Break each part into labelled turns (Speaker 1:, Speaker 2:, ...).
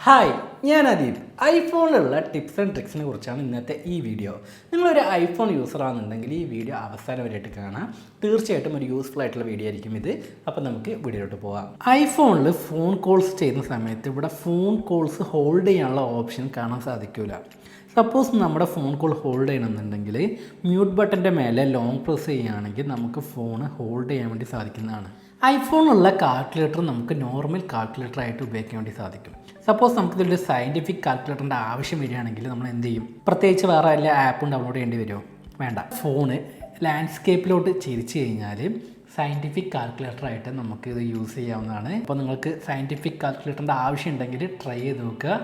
Speaker 1: Hi, ഞാൻ Adeeb. ഐഫോണിലുള്ള tips and ട്രിക്സിനെ കുറിച്ചാണ് ഇന്നത്തെ ഈ വീഡിയോ. നിങ്ങളൊരു ഐഫോൺ യൂസറാണെന്നുണ്ടെങ്കിൽ ഈ വീഡിയോ അവസാനം വരെയായിട്ട് കാണാം. തീർച്ചയായിട്ടും ഒരു യൂസ്ഫുൾ ആയിട്ടുള്ള വീഡിയോ ആയിരിക്കും ഇത്. അപ്പോൾ നമുക്ക് വീഡിയോയിലോട്ട് പോകാം. ഐഫോണിൽ ഫോൺ കോൾസ് ചെയ്യുന്ന സമയത്ത് ഇവിടെ ഫോൺ കോൾസ് ഹോൾഡ് ചെയ്യാനുള്ള ഓപ്ഷൻ കാണാൻ സാധിക്കില്ല. സപ്പോസ് നമ്മുടെ ഫോൺ കോൾ ഹോൾഡ് ചെയ്യണമെന്നുണ്ടെങ്കിൽ മ്യൂട്ട് ബട്ടൻ്റെ മേലെ ലോങ് പ്രസ് ചെയ്യുകയാണെങ്കിൽ നമുക്ക് ഫോൺ ഹോൾഡ് ചെയ്യാൻ വേണ്ടി സാധിക്കുന്നതാണ്. ഐഫോണിലുള്ള കാൽക്കുലേറ്റർ നമുക്ക് നോർമൽ കാൽക്കുലേറ്റർ ആയിട്ട് ഉപയോഗിക്കാൻ വേണ്ടി സാധിക്കും. സപ്പോസ് നമുക്കിതിലൊരു സയൻറ്റിഫിക് കാൽക്കുലേറ്ററിൻ്റെ ആവശ്യം വരികയാണെങ്കിൽ നമ്മൾ എന്ത് ചെയ്യും? പ്രത്യേകിച്ച് വേറെ എല്ലാ ആപ്പും ഡൗൺലോഡ് ചെയ്യേണ്ടി വരുമോ? വേണ്ട. ഫോണ് ലാൻഡ്സ്കേപ്പിലോട്ട് തിരിച്ച് കഴിഞ്ഞാൽ സയൻറ്റിഫിക് കാൽക്കുലേറ്ററായിട്ട് നമുക്ക് ഇത് യൂസ് ചെയ്യാവുന്നതാണ്. അപ്പോൾ നിങ്ങൾക്ക് സയൻറ്റിഫിക് കാൽക്കുലേറ്ററിൻ്റെ ആവശ്യം ഉണ്ടെങ്കിൽ ട്രൈ ചെയ്ത് നോക്കുക.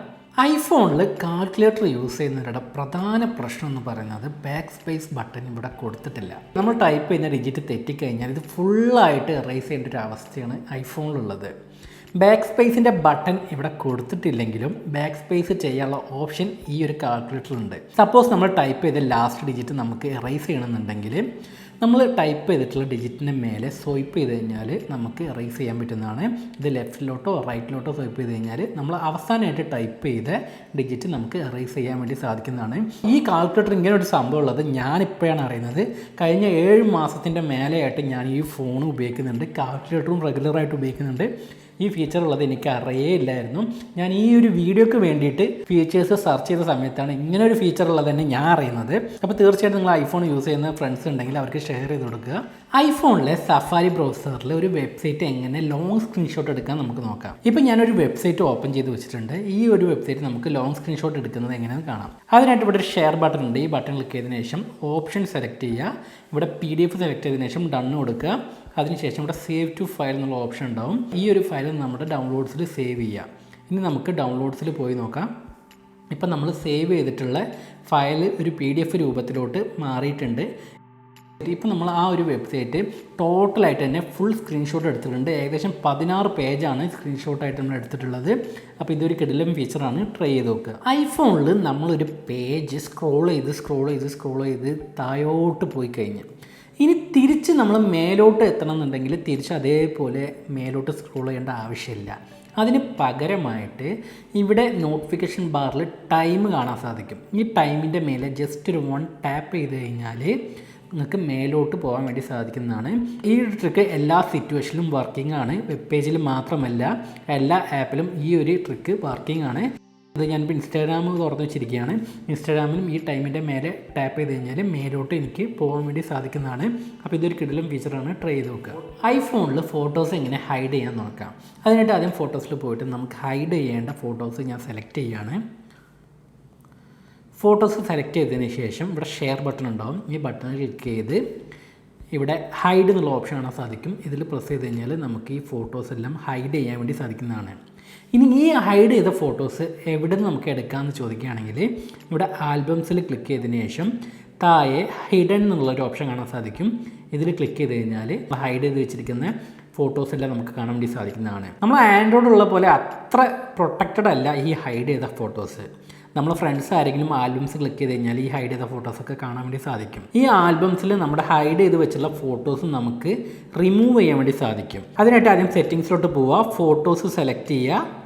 Speaker 1: ഐഫോണിൽ കാൽക്കുലേറ്റർ യൂസ് ചെയ്യുന്നവരുടെ പ്രധാന പ്രശ്നം എന്ന് പറയുന്നത് ബാക്ക് സ്പേസ് ബട്ടൺ ഇവിടെ കൊടുത്തിട്ടില്ല. നമ്മൾ ടൈപ്പ് ചെയ്യുന്ന ഡിജിറ്റ് തെറ്റിക്കഴിഞ്ഞാൽ ഇത് ഫുള്ളായിട്ട് എറേസ് ചെയ്യേണ്ട ഒരു അവസ്ഥയാണ് ഐഫോണിലുള്ളത്. ബാക്ക് സ്പേസിൻ്റെ ബട്ടൺ ഇവിടെ കൊടുത്തിട്ടില്ലെങ്കിലും ബാക്ക് സ്പേസ് ചെയ്യാനുള്ള ഓപ്ഷൻ ഈ ഒരു കാൽക്കുലേറ്ററിലുണ്ട്. സപ്പോസ് നമ്മൾ ടൈപ്പ് ചെയ്ത ലാസ്റ്റ് ഡിജിറ്റ് നമുക്ക് എറേസ് ചെയ്യണമെന്നുണ്ടെങ്കിൽ നമ്മൾ ടൈപ്പ് ചെയ്തിട്ടുള്ള ഡിജിറ്റിൻ്റെ മേലെ സ്വൈപ്പ് ചെയ്ത് കഴിഞ്ഞാൽ നമുക്ക് എറേസ് ചെയ്യാൻ പറ്റുന്നതാണ്. ഇത് ലെഫ്റ്റിലോട്ടോ റൈറ്റിലോട്ടോ സ്വൈപ്പ് ചെയ്ത് കഴിഞ്ഞാൽ നമ്മൾ അവസാനമായിട്ട് ടൈപ്പ് ചെയ്ത ഡിജിറ്റ് നമുക്ക് എറേസ് ചെയ്യാൻ വേണ്ടി സാധിക്കുന്നതാണ്. ഈ കാൽക്കുലേറ്റർ ഇങ്ങനെ ഒരു സംഭവം ഉള്ളത് ഞാനിപ്പോഴാണ് അറിയുന്നത്. കഴിഞ്ഞ 7 മാസത്തിൻ്റെ മേലെയായിട്ട് ഞാൻ ഈ ഫോൺ ഉപയോഗിക്കുന്നുണ്ട്. കാൽക്കുലേറ്ററും റെഗുലറായിട്ട് ഉപയോഗിക്കുന്നുണ്ട്. ഈ ഫീച്ചർ ഉള്ളത് എനിക്ക് അറിയേയില്ലായിരുന്നു. ഞാൻ ഈ ഒരു വീഡിയോക്ക് വേണ്ടിയിട്ട് ഫീച്ചേഴ്സ് സെർച്ച് ചെയ്ത സമയത്താണ് ഇങ്ങനെ ഒരു ഫീച്ചർ ഉള്ളത് തന്നെ ഞാൻ അറിയുന്നത്. അപ്പോൾ തീർച്ചയായിട്ടും നിങ്ങൾ ഐഫോൺ യൂസ് ചെയ്യുന്ന ഫ്രണ്ട്സ് ഉണ്ടെങ്കിൽ അവർക്ക് ഷെയർ ചെയ്ത് കൊടുക്കുക. ഐഫോണിലെ സഫാരി ബ്രൗസറിൽ ഒരു വെബ്സൈറ്റ് എങ്ങനെ ലോങ് സ്ക്രീൻഷോട്ട് എടുക്കാൻ നമുക്ക് നോക്കാം. ഇപ്പോൾ ഞാനൊരു വെബ്സൈറ്റ് ഓപ്പൺ ചെയ്ത് വെച്ചിട്ടുണ്ട്. ഈ ഒരു വെബ്സൈറ്റ് നമുക്ക് ലോങ് സ്ക്രീൻഷോട്ട് എടുക്കുന്നത് എങ്ങനെയാണെന്ന് കാണാം. അതിനായിട്ട് ഇവിടെ ഒരു ഷെയർ ബട്ടൺ ഉണ്ട്. ഈ ബട്ടൺ ക്ലിക്ക് ചെയ്തതിനു ശേഷം ഓപ്ഷൻ സെലക്ട് ചെയ്യുക. ഇവിടെ PDF സെലക്ട് ചെയ്തതിനു ശേഷം ഡൺ കൊടുക്കുക. അതിനുശേഷം ഇവിടെ സേവ് ടു ഫയൽ എന്നുള്ള ഓപ്ഷൻ ഉണ്ടാവും. ഈ ഒരു ഫയൽ നമ്മുടെ ഡൗൺലോഡ്സിൽ സേവ് ചെയ്യുക. ഇനി നമുക്ക് ഡൗൺലോഡ്സിൽ പോയി നോക്കാം. ഇപ്പം നമ്മൾ സേവ് ചെയ്തിട്ടുള്ള ഫയൽ ഒരു PDF രൂപത്തിലോട്ട് മാറിയിട്ടുണ്ട്. ഇപ്പം നമ്മൾ ആ ഒരു വെബ്സൈറ്റ് ടോട്ടലായിട്ട് തന്നെ ഫുൾ സ്ക്രീൻഷോട്ട് എടുത്തിട്ടുണ്ട്. ഏകദേശം 16 പേജാണ് സ്ക്രീൻഷോട്ടായിട്ട് നമ്മൾ എടുത്തിട്ടുള്ളത്. അപ്പോൾ ഇതൊരു കിടിലൻ ഫീച്ചറാണ്. ട്രൈ ചെയ്ത് നോക്കുക. ഐഫോണിൽ നമ്മളൊരു പേജ് സ്ക്രോൾ ചെയ്ത് താഴോട്ട് പോയി കഴിഞ്ഞ് ഇനി തിരിച്ച് നമ്മൾ മേലോട്ട് എത്തണം എന്നുണ്ടെങ്കിൽ തിരിച്ച് അതേപോലെ മേലോട്ട് സ്ക്രോൾ ചെയ്യേണ്ട ആവശ്യമില്ല. അതിന് പകരമായിട്ട് ഇവിടെ നോട്ടിഫിക്കേഷൻ ബാറിൽ ടൈം കാണാൻ സാധിക്കും. ഈ ടൈമിൻ്റെ മേലെ ജസ്റ്റ് ഒരു 1 ടാപ്പ് ചെയ്ത് കഴിഞ്ഞാൽ നിങ്ങൾക്ക് മേലോട്ട് പോകാൻ വേണ്ടി സാധിക്കുന്നതാണ്. ഈ ട്രിക്ക് എല്ലാ സിറ്റുവേഷനിലും വർക്കിംഗ് ആണ്. വെബ് പേജിൽ മാത്രമല്ല എല്ലാ ആപ്പിലും ഈ ഒരു ട്രിക്ക് വർക്കിംഗ് ആണ്. അത് ഞാനിപ്പോൾ ഇൻസ്റ്റാഗ്രാം തുറന്ന് വെച്ചിരിക്കുകയാണ്. ഇൻസ്റ്റാഗ്രാമിലും ഈ ടൈമിൻ്റെ മേലെ ടാപ്പ് ചെയ്ത് കഴിഞ്ഞാൽ മേലോട്ട് എനിക്ക് പോകാൻ വേണ്ടി സാധിക്കുന്നതാണ്. അപ്പോൾ ഇതൊരു കിടിലൻ ഫീച്ചറാണ്. ട്രൈ ചെയ്ത് നോക്കുക. ഐഫോണിൽ ഫോട്ടോസ് എങ്ങനെ ഹൈഡ് ചെയ്യാൻ നോക്കാം. അതിനായിട്ട് ആദ്യം ഫോട്ടോസിൽ പോയിട്ട് നമുക്ക് ഹൈഡ് ചെയ്യേണ്ട ഫോട്ടോസ് ഞാൻ സെലക്ട് ചെയ്യുകയാണ്. ഫോട്ടോസ് സെലക്ട് ചെയ്തതിന് ശേഷം ഇവിടെ ഷെയർ ബട്ടൺ ഉണ്ടാവും. ഈ ബട്ടൺ ക്ലിക്ക് ചെയ്ത് ഇവിടെ ഹൈഡ് എന്നുള്ള ഓപ്ഷൻ കാണാൻ സാധിക്കും. ഇതിൽ പ്രസ് ചെയ്ത് കഴിഞ്ഞാൽ നമുക്ക് ഈ ഫോട്ടോസ് എല്ലാം ഹൈഡ് ചെയ്യാൻ വേണ്ടി സാധിക്കുന്നതാണ്. ഇനി ഈ ഹൈഡ് ചെയ്ത ഫോട്ടോസ് എവിടെ നിന്ന് നമുക്ക് എടുക്കാമെന്ന് ചോദിക്കുകയാണെങ്കിൽ ഇവിടെ ആൽബംസിൽ ക്ലിക്ക് ചെയ്തതിന് ശേഷം താഴെ ഹിഡൻ എന്നുള്ളൊരു ഓപ്ഷൻ കാണാൻ സാധിക്കും. ഇതിൽ ക്ലിക്ക് ചെയ്ത് കഴിഞ്ഞാൽ ഹൈഡ് ചെയ്ത് വെച്ചിരിക്കുന്ന ഫോട്ടോസ് എല്ലാം നമുക്ക് കാണാൻ വേണ്ടി സാധിക്കുന്നതാണ്. നമ്മൾ ആൻഡ്രോയിഡ് ഉള്ള പോലെ അത്ര പ്രൊട്ടക്റ്റഡ് അല്ല ഈ ഹൈഡ് ചെയ്ത ഫോട്ടോസ്. നമ്മൾ ഫ്രണ്ട്സ് ആരെങ്കിലും ആൽബംസ് ക്ലിക്ക് ചെയ്ത് കഴിഞ്ഞാൽ ഈ ഹൈഡ് ചെയ്ത ഫോട്ടോസൊക്കെ കാണാൻ വേണ്ടി സാധിക്കും. ഈ ആൽബംസിൽ നമ്മുടെ ഹൈഡ് ചെയ്ത് വെച്ചുള്ള ഫോട്ടോസ് നമുക്ക് റിമൂവ് ചെയ്യാൻ വേണ്ടി സാധിക്കും. അതിനായിട്ട് ആദ്യം സെറ്റിങ്സിലോട്ട് പോവുക. ഫോട്ടോസ് സെലക്ട് ചെയ്യുക.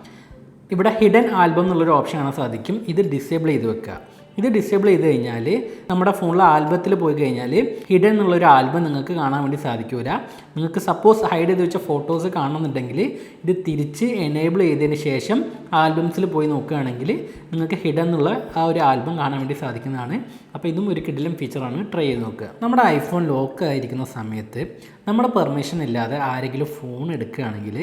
Speaker 1: ഇവിടെ ഹിഡൻ ആൽബം എന്നുള്ളൊരു ഓപ്ഷൻ കാണാൻ സാധിക്കും. ഇത് ഡിസേബിൾ ചെയ്ത് വെക്കുക. ഇത് ഡിസേബിൾ ചെയ്ത് കഴിഞ്ഞാൽ നമ്മുടെ ഫോണിലെ ആൽബത്തിൽ പോയി കഴിഞ്ഞാൽ ഹിഡൻ എന്നുള്ളൊരു ആൽബം നിങ്ങൾക്ക് കാണാൻ വേണ്ടി സാധിക്കില്ല. നിങ്ങൾക്ക് സപ്പോസ് ഹൈഡ് ചെയ്ത് വെച്ച ഫോട്ടോസ് കാണുന്നുണ്ടെങ്കിൽ ഇത് തിരിച്ച് എനേബിൾ ചെയ്തതിന് ശേഷം ആൽബംസിൽ പോയി നോക്കുകയാണെങ്കിൽ നിങ്ങൾക്ക് ഹിഡൻ എന്നുള്ള ആ ഒരു ആൽബം കാണാൻ വേണ്ടി സാധിക്കുന്നതാണ്. അപ്പോൾ ഇതും ഒരു കിടിലൻ ഫീച്ചറാണ്. ട്രൈ ചെയ്ത് നോക്കുക. നമ്മുടെ ഐഫോൺ ലോക്ക് ആയിരിക്കുന്ന സമയത്ത് നമ്മുടെ പെർമിഷൻ ഇല്ലാതെ ആരെങ്കിലും ഫോൺ എടുക്കുകയാണെങ്കിൽ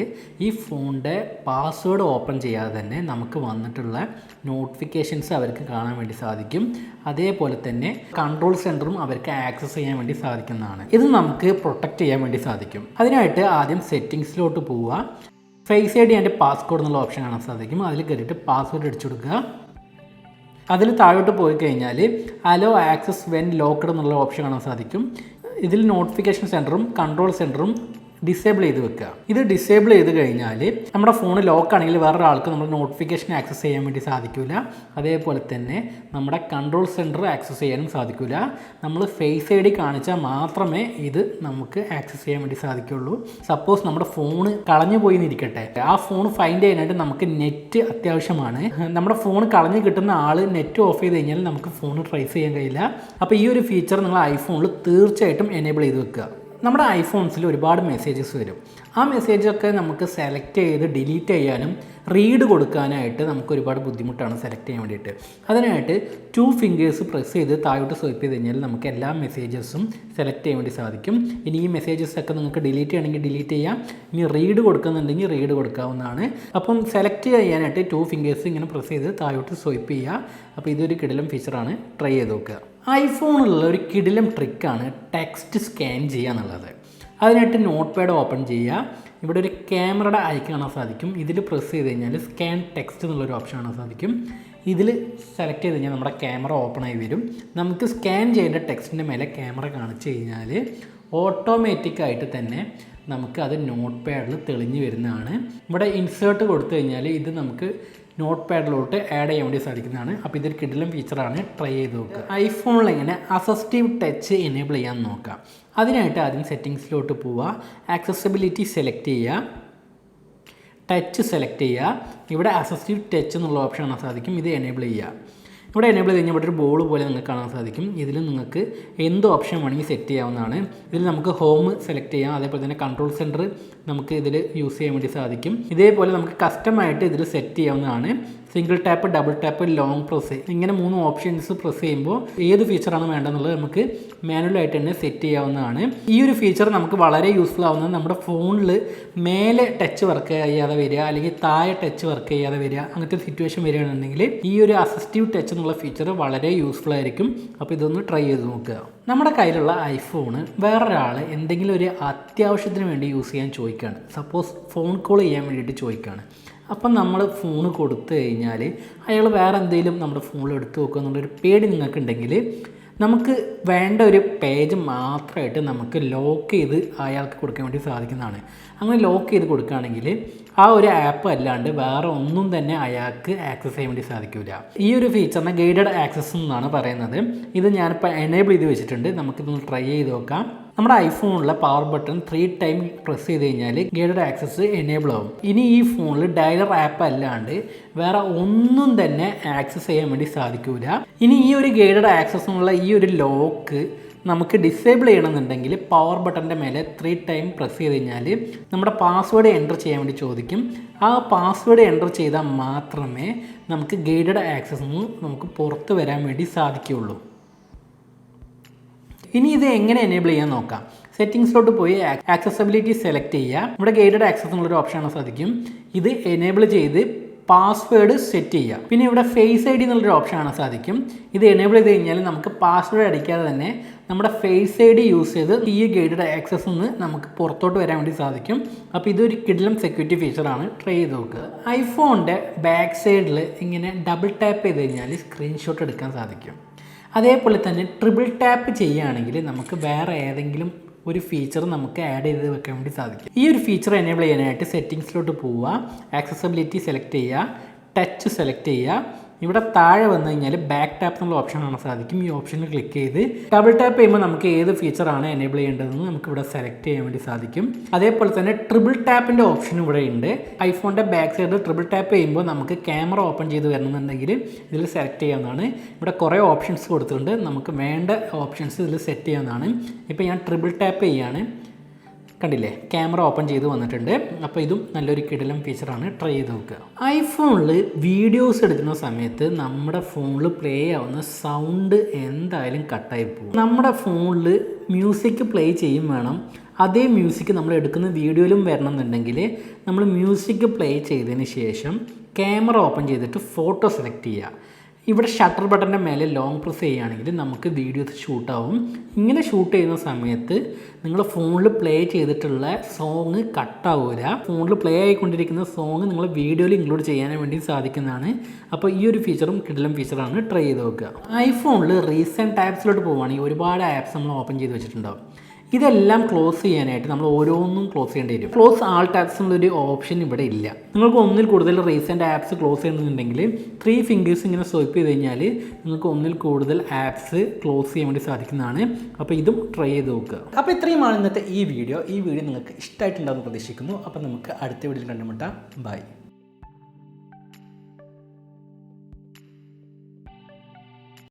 Speaker 1: ഈ ഫോണിൻ്റെ പാസ്വേഡ് ഓപ്പൺ ചെയ്യാതെ തന്നെ നമുക്ക് വന്നിട്ടുള്ള നോട്ടിഫിക്കേഷൻസ് അവർക്ക് കാണാൻ വേണ്ടി സാധിക്കും. അതേപോലെ തന്നെ കൺട്രോൾ സെൻറ്ററും അവർക്ക് ആക്സസ് ചെയ്യാൻ വേണ്ടി സാധിക്കുന്നതാണ്. ഇത് നമുക്ക് പ്രൊട്ടക്റ്റ് ചെയ്യാൻ വേണ്ടി സാധിക്കും. അതിനായിട്ട് ആദ്യം സെറ്റിങ്സിലോട്ട് പോവുക. ഫേസ് ID ആൻഡ് പാസ്വേഡ് എന്നുള്ള ഓപ്ഷൻ കാണാൻ സാധിക്കും. അതിൽ കയറിയിട്ട് പാസ്വേഡ് അടിച്ചു കൊടുക്കുക. അതിൽ താഴോട്ട് പോയി കഴിഞ്ഞാൽ അലോ ആക്സസ് വെൻ ലോക്ക്ഡ് എന്നുള്ള ഓപ്ഷൻ കാണാൻ സാധിക്കും. ഇതിൽ നോട്ടിഫിക്കേഷൻ സെൻറ്ററും കൺട്രോൾ സെൻറ്ററും ഡിസേബിൾ ചെയ്ത് വെക്കുക. ഇത് ഡിസേബിൾ ചെയ്ത് കഴിഞ്ഞാൽ നമ്മുടെ ഫോൺ ലോക്ക് ആണെങ്കിൽ വേറൊരാൾക്ക് നമ്മുടെ നോട്ടിഫിക്കേഷൻ ആക്സസ് ചെയ്യാൻ വേണ്ടി സാധിക്കില്ല. അതേപോലെ തന്നെ നമ്മുടെ കൺട്രോൾ സെൻറ്റർ ആക്സസ് ചെയ്യാനും സാധിക്കില്ല. നമ്മൾ ഫേസ് ഐ ഡി കാണിച്ചാൽ മാത്രമേ ഇത് നമുക്ക് ആക്സസ് ചെയ്യാൻ വേണ്ടി സാധിക്കുള്ളൂ. സപ്പോസ് നമ്മുടെ ഫോൺ കളഞ്ഞു പോയി എന്നിരിക്കട്ടെ, ആ ഫോൺ ഫൈൻഡ് ചെയ്യാനായിട്ട് നമുക്ക് നെറ്റ് അത്യാവശ്യമാണ്. നമ്മുടെ ഫോൺ കളഞ്ഞു കിട്ടുന്ന ആൾ നെറ്റ് ഓഫ് ചെയ്ത് കഴിഞ്ഞാൽ നമുക്ക് ഫോൺ ട്രേസ് ചെയ്യാൻ കഴിയില്ല. അപ്പോൾ ഈ ഒരു ഫീച്ചർ നിങ്ങൾ ഐഫോണിൽ തീർച്ചയായിട്ടും എനേബിൾ ചെയ്ത് വെക്കുക. നമ്മുടെ ഐഫോൺസിൽ ഒരുപാട് മെസ്സേജസ് വരും. ആ മെസ്സേജൊക്കെ നമുക്ക് സെലക്ട് ചെയ്ത് ഡിലീറ്റ് ചെയ്യാനും റീഡ് കൊടുക്കാനായിട്ട് നമുക്ക് ഒരുപാട് ബുദ്ധിമുട്ടാണ് സെലക്ട് ചെയ്യാൻ വേണ്ടിയിട്ട്. അതിനായിട്ട് 2 ഫിംഗേഴ്സ് പ്രസ് ചെയ്ത് താഴോട്ട് സ്വൈപ്പ് ചെയ്ത് കഴിഞ്ഞാൽ നമുക്ക് എല്ലാ മെസ്സേജസും സെലക്ട് ചെയ്യാൻ വേണ്ടി സാധിക്കും. ഇനി ഈ മെസ്സേജസൊക്കെ നിങ്ങൾക്ക് ഡിലീറ്റ് ചെയ്യണമെങ്കിൽ ഡിലീറ്റ് ചെയ്യാം. ഇനി റീഡ് കൊടുക്കുന്നുണ്ടെങ്കിൽ റീഡ് കൊടുക്കാവുന്നതാണ്. അപ്പം സെലക്ട് ചെയ്യാനായിട്ട് 2 ഫിംഗേഴ്സ് ഇങ്ങനെ പ്രസ് ചെയ്ത് താഴോട്ട് സ്വൈപ്പ് ചെയ്യുക. അപ്പോൾ ഇതൊരു കിടിലം ഫീച്ചറാണ്, ട്രൈ ചെയ്ത് നോക്കുക. ഐഫോണിലുള്ള ഒരു കിടിലം ട്രിക്കാണ് ടെക്സ്റ്റ് സ്കാൻ ചെയ്യുക എന്നുള്ളത്. അതിനായിട്ട് നോട്ട് പാഡ് ഓപ്പൺ ചെയ്യുക. ഇവിടെ ഒരു ക്യാമറയുടെ ഐക്കൺ കാണാൻ സാധിക്കും. ഇതിൽ പ്രസ് ചെയ്ത് കഴിഞ്ഞാൽ സ്കാൻ ടെക്സ്റ്റ് എന്നുള്ളൊരു ഓപ്ഷൻ കാണാൻ സാധിക്കും. ഇതിൽ സെലക്ട് ചെയ്ത് കഴിഞ്ഞാൽ നമ്മുടെ ക്യാമറ ഓപ്പൺ ആയി വരും. നമുക്ക് സ്കാൻ ചെയ്യേണ്ട ടെക്സ്റ്റിൻ്റെ മേലെ ക്യാമറ കാണിച്ചു കഴിഞ്ഞാൽ ഓട്ടോമാറ്റിക്കായിട്ട് തന്നെ നമുക്ക് അത് നോട്ട് പാഡിൽ തെളിഞ്ഞ് വരുന്നതാണ്. ഇവിടെ ഇൻസേർട്ട് കൊടുത്തു കഴിഞ്ഞാൽ ഇത് നമുക്ക് നോട്ട് പാഡിലോട്ട് ആഡ് ചെയ്യാൻ വേണ്ടി സാധിക്കുന്നതാണ്. അപ്പോൾ ഇതൊരു കിടിലം ഫീച്ചറാണ്, ട്രൈ ചെയ്ത് നോക്കുക. ഐഫോണിൽ എങ്ങനെ അസിസ്റ്റീവ് ടച്ച് എനേബിൾ ചെയ്യാൻ നോക്കാം. അതിനായിട്ട് ആദ്യം സെറ്റിങ്സിലോട്ട് പോവുക, ആക്സസിബിലിറ്റി സെലക്ട് ചെയ്യുക, ടച്ച് സെലക്ട് ചെയ്യുക. ഇവിടെ അസിസ്റ്റീവ് ടച്ച് എന്നുള്ള ഓപ്ഷൻ കാണാൻ സാധിക്കും, ഇത് എനേബിൾ ചെയ്യുക. ഇവിടെ എനേബിൾ ചെയ്ത് കഴിഞ്ഞാൽ ഇവിടെ ഒരു ബോൾ പോലെ നിങ്ങൾക്ക് കാണാൻ സാധിക്കും. ഇതിൽ നിങ്ങൾക്ക് എന്ത് ഓപ്ഷൻ വേണമെങ്കിൽ സെറ്റ് ചെയ്യാവുന്നതാണ്. ഇതിൽ നമുക്ക് ഹോം സെലക്ട് ചെയ്യാം. അതേപോലെ തന്നെ കൺട്രോൾ സെൻറ്റർ നമുക്ക് ഇതിൽ യൂസ് ചെയ്യാൻ വേണ്ടി സാധിക്കും. ഇതേപോലെ നമുക്ക് കസ്റ്റമായിട്ട് ഇതിൽ സെറ്റ് ചെയ്യാവുന്നതാണ്. Single tap, double tap, long press, ഇങ്ങനെ 3 ഓപ്ഷൻസ് പ്രസ് ചെയ്യുമ്പോൾ ഏത് ഫീച്ചറാണ് വേണ്ടതെന്നുള്ളത് നമുക്ക് മാനുവലായിട്ട് തന്നെ സെറ്റ് ചെയ്യാവുന്നതാണ്. ഈ ഒരു ഫീച്ചർ നമുക്ക് വളരെ യൂസ്ഫുൾ ആവുന്നത് നമ്മുടെ ഫോണിൽ മേലെ ടച്ച് വർക്ക് ചെയ്യാതെ വരിക, അല്ലെങ്കിൽ താഴെ ടച്ച് വർക്ക് ചെയ്യാതെ വരിക, അങ്ങനത്തെ സിറ്റുവേഷൻ വരികയാണെന്നുണ്ടെങ്കിൽ ഈ ഒരു അസിസ്റ്റീവ് ടച്ച് എന്നുള്ള ഫീച്ചർ വളരെ യൂസ്ഫുൾ ആയിരിക്കും. അപ്പോൾ ഇതൊന്ന് ട്രൈ ചെയ്ത് നോക്കുക. നമ്മുടെ കയ്യിലുള്ള ഐഫോണ് വേറൊരാൾ എന്തെങ്കിലും ഒരു അത്യാവശ്യത്തിന് വേണ്ടി യൂസ് ചെയ്യാൻ ചോദിക്കുകയാണ്. സപ്പോസ് ഫോൺ കോൾ ചെയ്യാൻ വേണ്ടിയിട്ട് ചോദിക്കുകയാണ്. അപ്പം നമ്മൾ ഫോൺ കൊടുത്തു കഴിഞ്ഞാൽ അയാൾ വേറെ എന്തെങ്കിലും നമ്മുടെ ഫോണിൽ എടുത്ത് നോക്കുക എന്നുള്ളൊരു പേടി നിങ്ങൾക്കുണ്ടെങ്കിൽ നമുക്ക് വേണ്ട ഒരു പേജ് മാത്രമായിട്ട് നമുക്ക് ലോക്ക് ചെയ്ത് അയാൾക്ക് കൊടുക്കാൻ വേണ്ടി സാധിക്കുന്നതാണ്. അങ്ങനെ ലോക്ക് ചെയ്ത് കൊടുക്കുകയാണെങ്കിൽ ആ ഒരു ആപ്പ് അല്ലാണ്ട് വേറെ ഒന്നും തന്നെ അയാൾക്ക് ആക്സസ് ചെയ്യാൻ വേണ്ടി സാധിക്കില്ല. ഈ ഒരു ഫീച്ചറിനെ ഗൈഡഡ് ആക്സസ് എന്നാണ് പറയുന്നത്. ഇത് ഞാനിപ്പോൾ എനേബിൾ ചെയ്ത് വെച്ചിട്ടുണ്ട്. നമുക്കിതൊന്ന് ട്രൈ ചെയ്ത് നോക്കാം. നമ്മുടെ ഐഫോണിലെ പവർ ബട്ടൺ 3 ടൈം പ്രസ് ചെയ്ത് കഴിഞ്ഞാൽ ഗൈഡഡ് ആക്സസ് എനേബിൾ ആവും. ഇനി ഈ ഫോണിൽ ഡയലർ ആപ്പ് അല്ലാണ്ട് വേറെ ഒന്നും തന്നെ ആക്സസ് ചെയ്യാൻ വേണ്ടി സാധിക്കില്ല. ഇനി ഈ ഒരു ഗൈഡഡ് ആക്സസ് എന്നുള്ള ഈ ഒരു ലോക്ക് നമുക്ക് ഡിസേബിൾ ചെയ്യണമെന്നുണ്ടെങ്കിൽ പവർ ബട്ടൻ്റെ മേലെ 3 ടൈം പ്രസ് ചെയ്ത് കഴിഞ്ഞാൽ നമ്മുടെ പാസ്വേഡ് എൻ്റർ ചെയ്യാൻ വേണ്ടി ചോദിക്കും. ആ പാസ്വേഡ് എൻ്റർ ചെയ്താൽ മാത്രമേ നമുക്ക് ഗൈഡഡ് ആക്സസ് നമുക്ക് പുറത്ത് വരാൻ വേണ്ടി സാധിക്കുകയുള്ളൂ. ഇനി ഇത് എങ്ങനെ എനേബിൾ ചെയ്യാൻ നോക്കാം. സെറ്റിങ്സിലോട്ട് പോയി ആക്സസിബിലിറ്റി സെലക്ട് ചെയ്യുക. ഇവിടെ ഗൈഡഡ് ആക്സസ് എന്നുള്ളൊരു ഓപ്ഷൻ കാണാൻ സാധിക്കും. ഇത് എനേബിൾ ചെയ്ത് പാസ്വേഡ് സെറ്റ് ചെയ്യുക. പിന്നെ ഇവിടെ ഫേസ് ഐ ഡി എന്നുള്ളൊരു ഓപ്ഷൻ കാണാൻ സാധിക്കും. ഇത് എനേബിൾ ചെയ്ത് കഴിഞ്ഞാൽ നമുക്ക് പാസ്വേഡ് അടിക്കാതെ തന്നെ നമ്മുടെ ഫേസ് ഐ ഡി യൂസ് ചെയ്ത് ഈ ഗൈഡഡ് ആക്സസ് നിന്ന് നമുക്ക് പുറത്തോട്ട് വരാൻ വേണ്ടി സാധിക്കും. അപ്പോൾ ഇതൊരു കിടിലം സെക്യൂരിറ്റി ഫീച്ചറാണ്, ട്രൈ ചെയ്ത് നോക്കുക. ഐഫോണിൻ്റെ ബാക്ക് സൈഡിൽ ഇങ്ങനെ ഡബിൾ ടാപ്പ് ചെയ്ത് കഴിഞ്ഞാൽ സ്ക്രീൻഷോട്ട് എടുക്കാൻ സാധിക്കും. അതേപോലെ തന്നെ ട്രിപ്പിൾ ടാപ്പ് ചെയ്യുകയാണെങ്കിൽ നമുക്ക് വേറെ ഏതെങ്കിലും ഒരു ഫീച്ചർ നമുക്ക് ആഡ് ചെയ്ത് വെക്കാൻ വേണ്ടി സാധിക്കും. ഈ ഒരു ഫീച്ചർ എനേബിൾ ചെയ്യാനായിട്ട് സെറ്റിങ്സിലോട്ട് പോവുക, ആക്സസിബിലിറ്റി സെലക്ട് ചെയ്യുക, ടച്ച് സെലക്ട് ചെയ്യുക. ഇവിടെ താഴെ വന്നു കഴിഞ്ഞാൽ ബാക്ക് ടാപ്പ് എന്നുള്ള ഓപ്ഷൻ കാണാൻ സാധിക്കും. ഈ ഓപ്ഷനിൽ ക്ലിക്ക് ചെയ്ത് ഡബിൾ ടാപ്പ് ചെയ്യുമ്പോൾ നമുക്ക് ഏത് ഫീച്ചറാണ് എനേബിൾ ചെയ്യേണ്ടതെന്ന് നമുക്ക് ഇവിടെ സെലക്ട് ചെയ്യാൻ വേണ്ടി സാധിക്കും. അതേപോലെ തന്നെ ട്രിപ്പിൾ ടാപ്പിൻ്റെ ഓപ്ഷൻ ഇവിടെ ഉണ്ട്. ഐഫോണിൻ്റെ ബാക്ക് സൈഡിൽ ട്രിപ്പിൾ ടാപ്പ് ചെയ്യുമ്പോൾ നമുക്ക് ക്യാമറ ഓപ്പൺ ചെയ്ത് വരണമെന്നുണ്ടെങ്കിൽ ഇതിൽ സെലക്ട് ചെയ്യാവുന്നതാണ്. ഇവിടെ കുറേ ഓപ്ഷൻസ് കൊടുത്തിട്ടുണ്ട്. നമുക്ക് വേണ്ട ഓപ്ഷൻസ് ഇതിൽ സെറ്റ് ചെയ്യാവുന്നതാണ്. ഇപ്പോൾ ഞാൻ ട്രിപ്പിൾ ടാപ്പ് ചെയ്യാണ്, കണ്ടില്ലേ, ക്യാമറ ഓപ്പൺ ചെയ്ത് വന്നിട്ടുണ്ട്. അപ്പോൾ ഇതും നല്ലൊരു കിടിലം ഫീച്ചറാണ്, ട്രൈ ചെയ്ത് നോക്കുക. ഐഫോണിൽ വീഡിയോസ് എടുക്കുന്ന സമയത്ത് നമ്മുടെ ഫോണിൽ പ്ലേ ആവുന്ന സൗണ്ട് എന്തായാലും കട്ടായി പോകും. നമ്മുടെ ഫോണിൽ മ്യൂസിക് പ്ലേ ചെയ്യും വേണം. അതേ മ്യൂസിക് നമ്മൾ എടുക്കുന്ന വീഡിയോയിലും വരണം എന്നുണ്ടെങ്കിൽ നമ്മൾ മ്യൂസിക് പ്ലേ ചെയ്തതിന് ശേഷം ക്യാമറ ഓപ്പൺ ചെയ്തിട്ട് ഫോട്ടോ സെലക്ട് ചെയ്യുക. ഇവിടെ ഷട്ടർ ബട്ടൻ്റെ മേലെ ലോങ് പ്രസ് ചെയ്യുകയാണെങ്കിൽ നമുക്ക് വീഡിയോസ് ഷൂട്ടാവും. ഇങ്ങനെ ഷൂട്ട് ചെയ്യുന്ന സമയത്ത് നിങ്ങൾ ഫോണിൽ പ്ലേ ചെയ്തിട്ടുള്ള സോങ് കട്ടാവില്ല. ഫോണിൽ പ്ലേ ആയിക്കൊണ്ടിരിക്കുന്ന സോങ് നിങ്ങൾ വീഡിയോയിൽ ഇൻക്ലൂഡ് ചെയ്യാൻ വേണ്ടി സാധിക്കുന്നതാണ്. അപ്പോൾ ഈ ഒരു ഫീച്ചറും കിടിലം ഫീച്ചറാണ്, ട്രൈ ചെയ്ത് നോക്കുക. ഐഫോണിൽ റീസെൻറ്റ് ആപ്സിലോട്ട് പോവുകയാണെങ്കിൽ ഒരുപാട് ആപ്സ് നമ്മൾ ഓപ്പൺ ചെയ്ത് വെച്ചിട്ടുണ്ടാവും. ഇതെല്ലാം ക്ലോസ് ചെയ്യാനായിട്ട് നമ്മൾ ഓരോന്നും ക്ലോസ് ചെയ്യേണ്ടി വരും. ക്ലോസ് ആൾ ടാബ്സ് എന്നുള്ളൊരു ഓപ്ഷൻ ഇവിടെ ഇല്ല. നിങ്ങൾക്ക് ഒന്നിൽ കൂടുതൽ റീസെൻറ്റ് ആപ്സ് ക്ലോസ് ചെയ്യണമെന്നുണ്ടെങ്കിൽ 3 ഫിംഗേഴ്സ് ഇങ്ങനെ സ്വൈപ്പ് ചെയ്ത് കഴിഞ്ഞാൽ നിങ്ങൾക്ക് ഒന്നിൽ കൂടുതൽ ആപ്സ് ക്ലോസ് ചെയ്യാൻ വേണ്ടി സാധിക്കുന്നതാണ്. അപ്പോൾ ഇതും ട്രൈ ചെയ്ത് നോക്കുക. അപ്പോൾ ഇത്രയുമാണ് ഇന്നത്തെ ഈ വീഡിയോ നിങ്ങൾക്ക് ഇഷ്ടമായിട്ടുണ്ടാകുമെന്ന് പ്രതീക്ഷിക്കുന്നു. അപ്പോൾ നമുക്ക് അടുത്ത വീഡിയോയിൽ കണ്ടുമുട്ടാം. ബൈ.